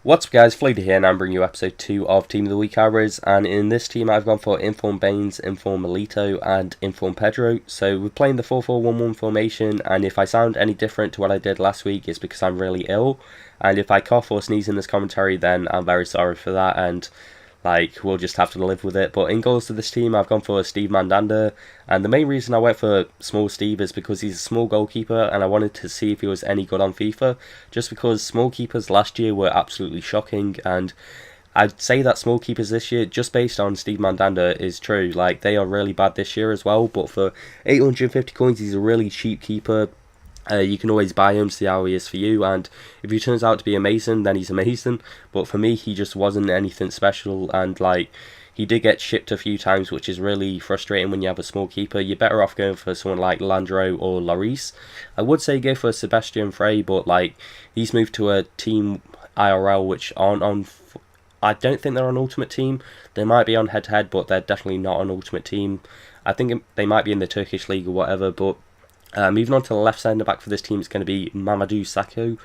What's up guys, TheFludeh here and I'm bringing you episode 2 of Team of the Week average, and in this team I've gone for Inform Baines, Inform Milito and Inform Pedro. So we're playing the 4-4-1-1 formation, and if I sound any different to what I did last week it's because I'm really ill, and if I cough or sneeze in this commentary then I'm very sorry for that, and we'll just have to live with it. But in goals to this team, I've gone for Steve Mandanda, and the main reason I went for small Steve is because he's a small goalkeeper, and I wanted to see if he was any good on FIFA, just because small keepers last year were absolutely shocking, and I'd say that small keepers this year, just based on Steve Mandanda, is true. They are really bad this year as well, but for 850 coins, he's a really cheap keeper. You can always buy him, see how he is for you, and if he turns out to be amazing, then he's amazing. But for me, he just wasn't anything special, and he did get shipped a few times, which is really frustrating when you have a small keeper. You're better off going for someone like Landro or Lloris. I would say go for Sebastian Frey, but he's moved to a team IRL which aren't on. I don't think they're on Ultimate Team. They might be on head-to-head, but they're definitely not on Ultimate Team. I think they might be in the Turkish League or whatever, but moving on to the left centre back for this team is going to be Mamadou Sakho,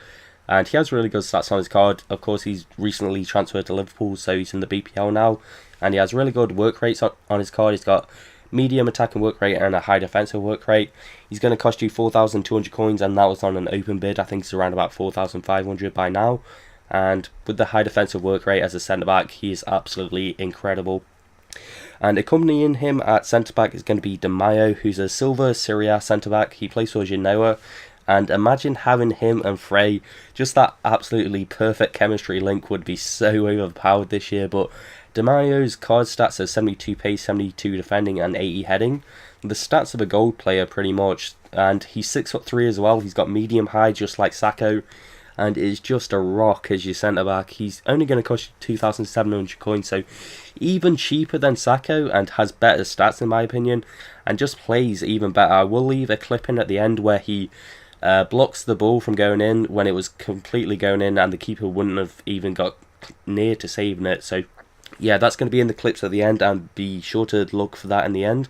and he has really good stats on his card. Of course, he's recently transferred to Liverpool, so he's in the BPL now, and he has really good work rates on his card. He's got medium attacking work rate and a high defensive work rate. He's going to cost you 4,200 coins, and that was on an open bid. I think it's around about 4,500 by now, and with the high defensive work rate as a centre back, he is absolutely incredible. And accompanying him at centre-back is going to be Di Maio, who's a silver Serie A centre-back. He plays for Genoa, and imagine having him and Frey, just that absolutely perfect chemistry link would be so overpowered this year. But Di Maio's card stats are 72 pace, 72 defending and 80 heading. The stats of a gold player pretty much, and he's 6'3" as well. He's got medium high just like Sakho, and is just a rock as your centre-back. He's only going to cost you 2,700 coins, so even cheaper than Sakho, and has better stats in my opinion, and just plays even better. I will leave a clip in at the end where he blocks the ball from going in when it was completely going in, and the keeper wouldn't have even got near to saving it. So yeah, that's going to be in the clips at the end, and be sure to look for that in the end.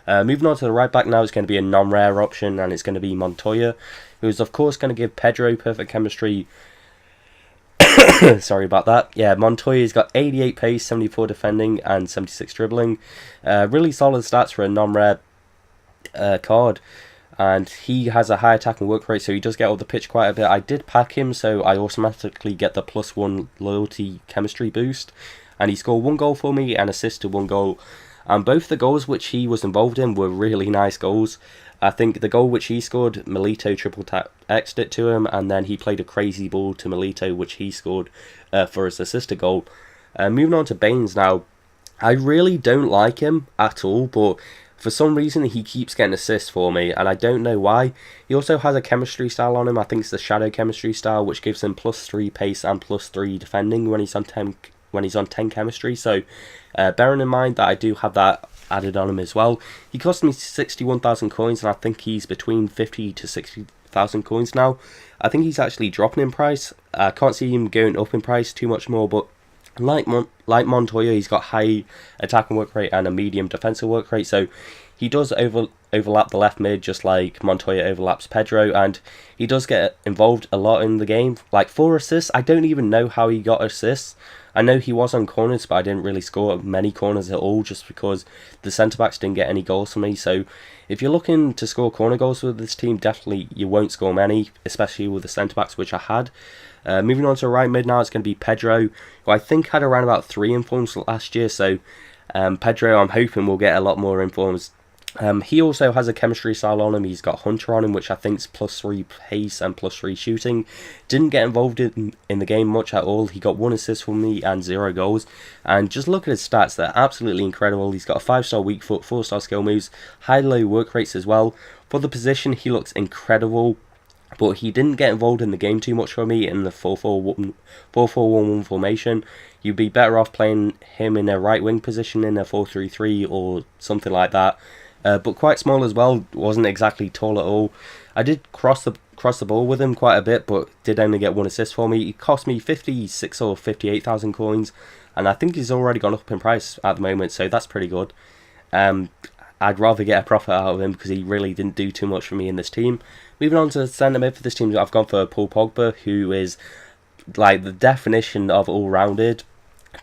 Moving on to the right back now is going to be a non-rare option, and it's going to be Montoya, who's of course going to give Pedro perfect chemistry. Sorry about that. Yeah, Montoya's got 88 pace, 74 defending and 76 dribbling. Really solid stats for a non-rare card, and he has a high attacking work rate, so he does get all the pitch quite a bit. I did pack him, so I automatically get the +1 loyalty chemistry boost, and he scored 1 goal for me and assisted 1 goal. And both the goals which he was involved in were really nice goals. I think the goal which he scored, Milito triple tap X'd it to him, and then he played a crazy ball to Milito which he scored for his assisted goal. Moving on to Baines now, I really don't like him at all, but for some reason he keeps getting assists for me, and I don't know why. He also has a chemistry style on him. I think it's the shadow chemistry style, which gives him +3 pace and +3 defending when he's on 10 chemistry. So bearing in mind that I do have that added on him as well, he cost me 61,000 coins, and I think he's between 50 to 60,000 coins now. I think he's actually dropping in price. I can't see him going up in price too much more, but like Montoya, he's got high attacking work rate and a medium defensive work rate, so he does overlap the left mid just like Montoya overlaps Pedro, and he does get involved a lot in the game. 4 assists, I don't even know how he got assists. I know he was on corners, but I didn't really score many corners at all, just because the centre-backs didn't get any goals for me. So if you're looking to score corner goals with this team, definitely you won't score many, especially with the centre-backs, which I had. Moving on to right mid now, it's going to be Pedro, who I think had around about 3 informs last year. So Pedro, I'm hoping will get a lot more informs. He also has a chemistry style on him. He's got Hunter on him, which I think is +3 pace and +3 shooting. Didn't get involved in the game much at all. He got 1 assist for me and 0 goals. And just look at his stats, they're absolutely incredible. He's got a 5-star weak foot, 4-star skill moves, high-low work rates as well. For the position, he looks incredible, but he didn't get involved in the game too much for me in the 4-4-1-1 formation. You'd be better off playing him in a right wing position in a 4-3-3 or something like that. But quite small as well, wasn't exactly tall at all. I did cross the ball with him quite a bit, but did only get 1 assist for me. He cost me 56 or 58,000 coins, and I think he's already gone up in price at the moment, so that's pretty good. I'd rather get a profit out of him because he really didn't do too much for me in this team. Moving on to centre mid for this team, I've gone for Paul Pogba, who is like the definition of all-rounded.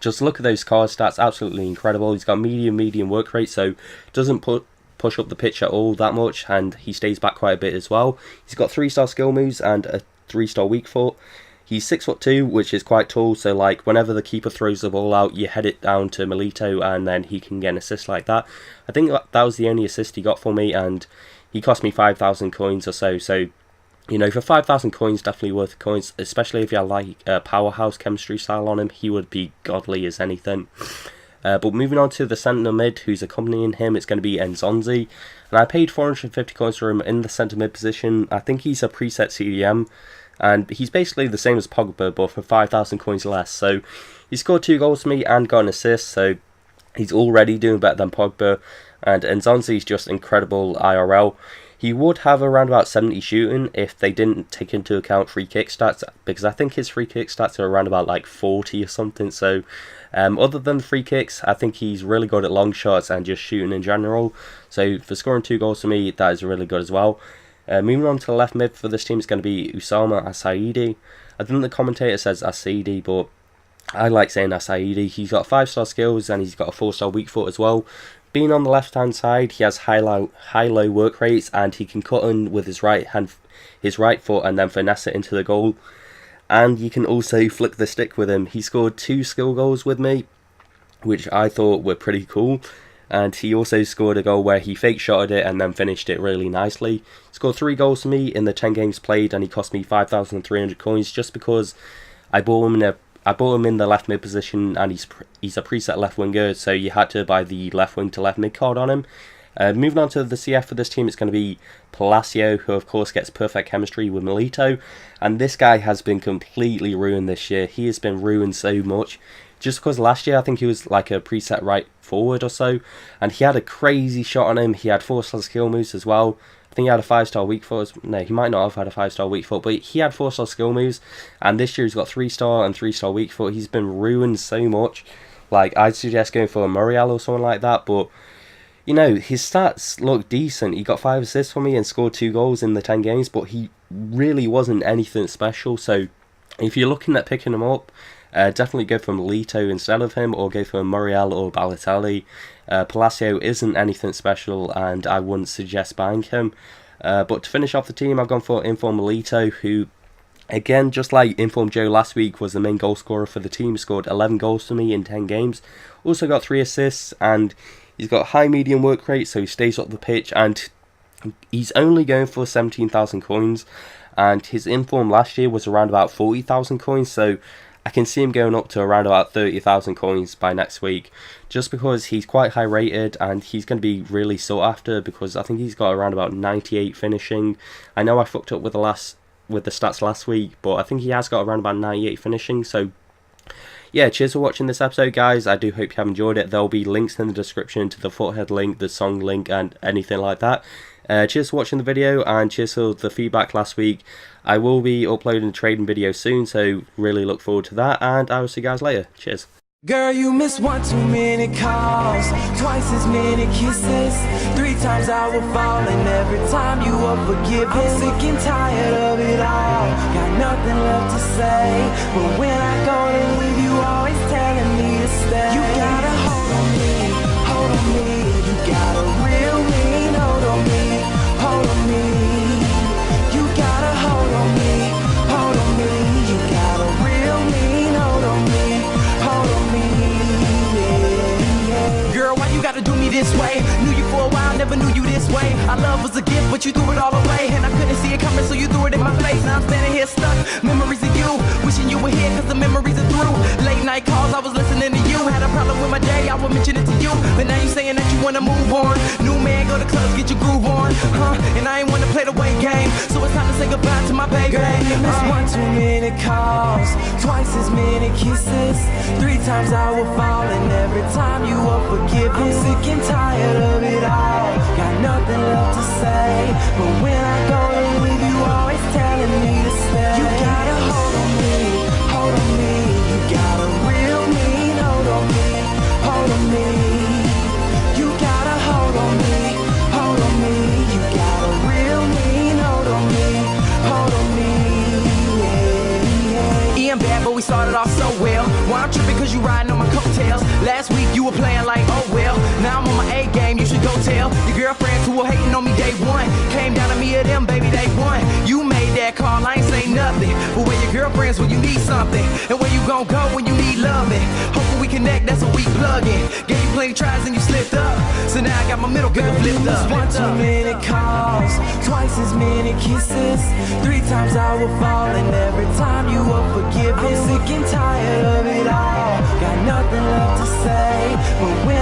Just look at those card stats, absolutely incredible. He's got medium work rate, so doesn't push up the pitch at all that much, and he stays back quite a bit as well. He's got 3-star skill moves and a 3-star weak foot. He's 6'2", which is quite tall, so like whenever the keeper throws the ball out, you head it down to Milito and then he can get an assist like that. I think that was the only assist he got for me, and he cost me 5,000 coins or so, so you know, for 5,000 coins, definitely worth the coins, especially if you have like a powerhouse chemistry style on him. He would be godly as anything. But moving on to the centre mid who's accompanying him, it's going to be Enzonzi. And I paid 450 coins for him in the centre mid position. I think he's a preset CDM, and he's basically the same as Pogba, but for 5,000 coins less. So he scored 2 goals for me and got an assist, so he's already doing better than Pogba. And Enzonzi is just incredible IRL. He would have around about 70 shooting if they didn't take into account free kick stats, because I think his free kick stats are around about like 40 or something. So other than free kicks, I think he's really good at long shots and just shooting in general. So for scoring 2 goals for me, that is really good as well. Moving on to the left mid for this team is going to be Usama Asaidi. I think the commentator says Asaidi, but I like saying Asaidi. He's got 5-star skills and he's got a 4-star weak foot as well. Being on the left hand side, he has high-low work rates, and he can cut in with his right foot and then finesse it into the goal. And you can also flick the stick with him. He scored 2 skill goals with me, which I thought were pretty cool. And he also scored a goal where he fake shotted it and then finished it really nicely. He scored 3 goals for me in the 10 games played, and he cost me 5,300 coins just because I bought him in the left mid position, and he's a preset left winger, so you had to buy the left wing to left mid card on him. Moving on to the CF for this team, it's going to be Palacio, who of course gets perfect chemistry with Milito, and this guy has been completely ruined this year. He has been ruined so much, just because last year I think he was like a preset right forward or so, and he had a crazy shot on him. He had 4-star skill moves as well. I think he had a 5-star weak foot. No, he might not have had a 5-star weak foot, but he had 4-star skill moves. And this year he's got 3-star and 3-star weak foot. He's been ruined so much. Like, I'd suggest going for a Muriel or someone like that. But, you know, his stats look decent. He got 5 assists for me and scored 2 goals in the 10 games. But he really wasn't anything special. So, if you're looking at picking him up, definitely go for Milito instead of him, or go for Muriel or Balotelli. Palacio isn't anything special, and I wouldn't suggest buying him. But to finish off the team, I've gone for Inform Milito, who, again, just like Inform Joe last week, was the main goal scorer for the team. Scored 11 goals for me in 10 games. Also got 3 assists, and he's got high medium work rate, so he stays up the pitch, and he's only going for 17,000 coins. And his Inform last year was around about 40,000 coins, so I can see him going up to around about 30,000 coins by next week, just because he's quite high rated and he's going to be really sought after, because I think he's got around about 98 finishing. I know I fucked up with the stats last week, but I think he has got around about 98 finishing. So yeah, cheers for watching this episode, guys. I do hope you have enjoyed it. There'll be links in the description to the foothead link, the song link, and anything like that. Cheers for watching the video, and cheers for the feedback last week. I will be uploading a trading video soon, so really look forward to that, and I will see you guys later. Cheers. Girl, you miss 1 too many calls, twice as many kisses, 3 times I will fall, and every time you are forgiven. I'm sick and tired of it all, got nothing left to say, but when I go to leave, you always telling me to stay. You gotta hold on me, you got a real mean hold on me, hold on me. You gotta hold on me, you got a real mean hold on me, hold on me, yeah. Girl, why you gotta do me this way? Knew you for a while, never knew you this way. Our love was a gift, but you threw it all away, and I couldn't see it coming, so you threw it in my face. Now I'm standing here stuck, memories of you, wishing you were here, cause the memories are through. Late night calls, I was listening to you, had a problem with my day, I would mention it to you, but now you saying that you wanna move on. New man, go to clubs, get your groove on, and I ain't wanna play the wait game, so it's time to say goodbye to my baby. Girl, you miss 1 too many calls, twice as many kisses, 3 times I will fall, and every time you are forgiven. I'm sick and tired of it all, got nothing left to say, but when I go to leave, you always telling me to stay. You gotta hold on me, you got a real mean hold on me, hold on me. You gotta hold on me, you got a real mean hold on me, hold on me, yeah, yeah. Bad well. Why I'm tripping cause you riding on my coattails. Last week you were playing like, oh well. Now I'm on my A game, you should go tell your girlfriends who were hating on me day one. Came down to me or them, baby, they won. You made that call, I ain't say nothing. But where your girlfriends when you need something? And where you gon' go when you need loving? Hoping we connect, that's what we plug in. Gave you plenty tries and you slipped up. So now I got my middle girl flipped up. One too many calls, twice as many kisses. 3 times I will fall and every time you will forgive. I'm sick and tired of it all. Got nothing left to say, but when